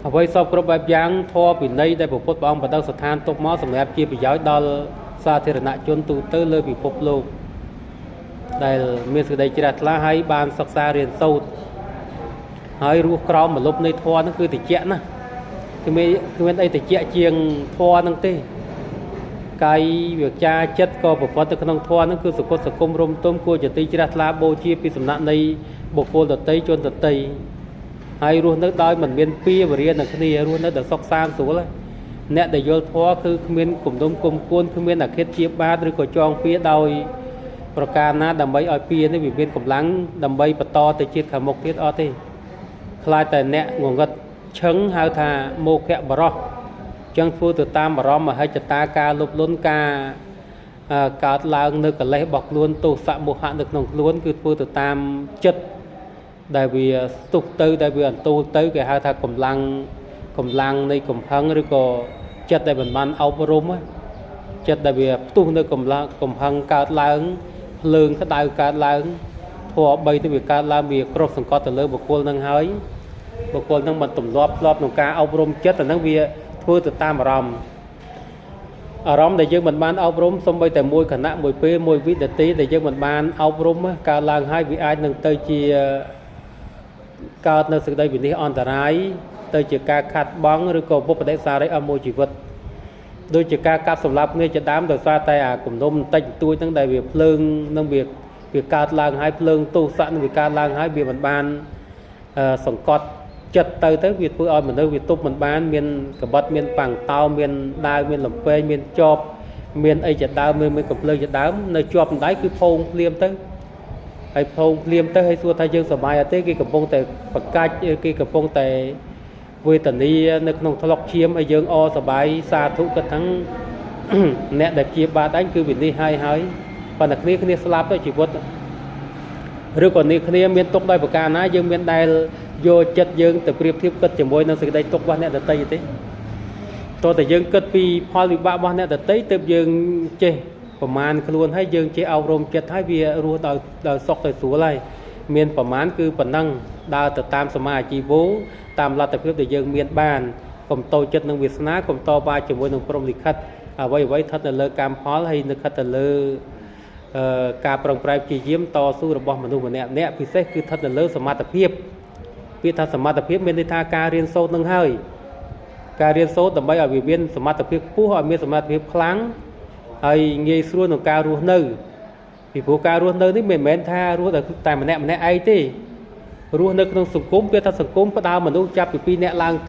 អ្វីសពគ្រប់បែបយ៉ាងធម៌ពិន័យដែលពុទ្ធព្រះអង្គបដិស្ថានទុកមកសម្រាប់ជាប្រយោជន៍ដល់សាធារណជនទូទៅលើពិភពលោកដែលមានសេចក្តីជ្រះថ្លាហើយបានសិក្សារៀនសូត្រហើយរស់ក្រោមម្លប់នៃធម៌ហ្នឹងគឺតិចណាគឺមានអីតិចជាងធម៌ហ្នឹងទេកាយវាចាចិត្តក៏ប្រព្រឹត្តទៅក្នុងធម៌ហ្នឹងគឺសុគតសង្គមរំទុំគួរជាទីជ្រះថ្លាបូជាពីសំណាក់នៃបុគ្គលដតីជនដតីហើយរស់នៅដោយមិនមានពៀវរានឹងគ្នារស់នៅដោយសុខសាន្តស្រួលអ្នកដែលយល់ធម៌គឺគ្មានគំនុំគុំគួនគ្មានអាឃាតជាបាតឬក៏ចងពៀដោយប្រការណាដើម្បីឲ្យពៀនេះវាមានកម្លាំងដើម្បីបន្តទៅជាតិខាងមុខទៀតអត់ទេខ្លាចតែអ្នកងងឹតឈឹងហៅថាមោខៈបរោះចឹងធ្វើទៅតាមអារម្មណ៍មហិច្ឆតាការលុបលុនការកើតឡើងនៅកិលេសរបស់ខ្លួនទោសៈមោហៈនៅក្នុងខ្លួនគឺធ្វើទៅតាមចិត្តដែលវាស្ទុះទៅដែលវាអន្ទូលទៅគេហៅថាកម្លាំងនៃកំហឹងឬក៏ចិត្តដែលមិនបានអប់រំចិត្តដែលវាផ្ទុះនៅកំហឹងកើតឡើងភ្លើងក្តៅកើតឡើងធម៌3ទៅវាកើតឡើងវាគ្របសង្កត់ទៅលើបុគ្គលនឹងហើយបុគ្គលនឹងមិនទម្លាប់ធ្លាប់ក្នុងការអប់រំចិត្តអាហ្នឹងវាធ្វើទៅតាមអារម្មណ៍ដែលយើងមិនបានអប់រំសូម្បីតែមួយគណៈមួយពេលមួយវិនាទីដែលយើងមិនបានអប់រំកើតឡើងហើយវាអាចនឹងទៅជាកើតនៅសេចក្តីវិនិច្ឆ័យអន្តរាយទៅជាការខាត់បងឬក៏បុព្វដិសារីអស់មួយជីវិតដូចជាការកាប់សម្លាប់គ្នាជាដើមដោយសារតែអាគំនុំបន្តិចបន្តួចហ្នឹងដែលវាភ្លើងនឹងវាកើតឡើងហើយភ្លើងទោសៈនឹងវាកើតឡើងហើយវាមិនបានសង្កត់ចិត្តទៅវាធ្វើឲ្យមនុស្សវាទប់មិនបានមានកបិតមានប៉ាំងតោមានដាវមានលំពេងមានចបមានអីជាដើមមានកំភ្លើងជាដើមនៅជាប់ដៃគឺផោងភ្លាមទៅហើយផោងភ្លាមទៅហើយសួរថាយើងសប្បាយអត់ទេគេកំពុងតែប្រកាច់គេកំពុងតែវេទនានៅក្នុងថ្លុកឈាមឲ្យយើងសប្បាយសាធុគិតថាអ្នកដែលជាបាតអញគឺវិនិច្ឆ័យហើយប៉ុន្តែគ្នាស្លាប់ទៅជីវិតឬក៏នេះគ្នាមានទុកដោយប្រការណាយើងមានដែលយកចិត្តយើងទៅប្រៀបធៀបគិតជាមួយនឹងសេចក្តីទុករបស់អ្នកដទៃទេតើតែយើងគិតពីផលវិបាករបស់អ្នកដទៃទើបយើងចេះប្រមាណខ្លួនហើយយើងចេះអប់រំចិត្តហើយវារស់ដោយសុខទៅស្រួលហើយមានប្រមាណគឺប៉ុណ្ណឹងដើរទៅតាមសមាអាជីវោតាមលទ្ធភាពដែលយើងមានបានកុំតូចចិត្តនឹងវាសនាកុំតបបានជាមួយនឹងព្រហ្មលិខិតអ្វីស្ថិតនៅលើកម្មផលហើយនៅស្ថិតទៅលើការប្រឹងប្រែងព្យាយាមតស៊ូរបស់មនុស្សម្នាក់ពិសេសគឺស្ថិតនៅលើសមត្ថភាពពាក្យថាសមត្ថភាពមានន័យថាការរៀនសូត្រនឹងហើយការរៀនសូត្រដើម្បីឲ្យវាមានសមត្ថភាពខ្ពស់ឲ្យមានសមត្ថភាពខ្លាំងហើយងាយស្រួលក្នុងការរស់នៅពីព្រោះការរស់នៅនេះមិនមែនថារស់តែម្នាក់ឯងទេរស់នៅក្នុងសង្គមវាថាសង្គមផ្ដើមមនុស្សចាប់ពី2នាក់ឡើង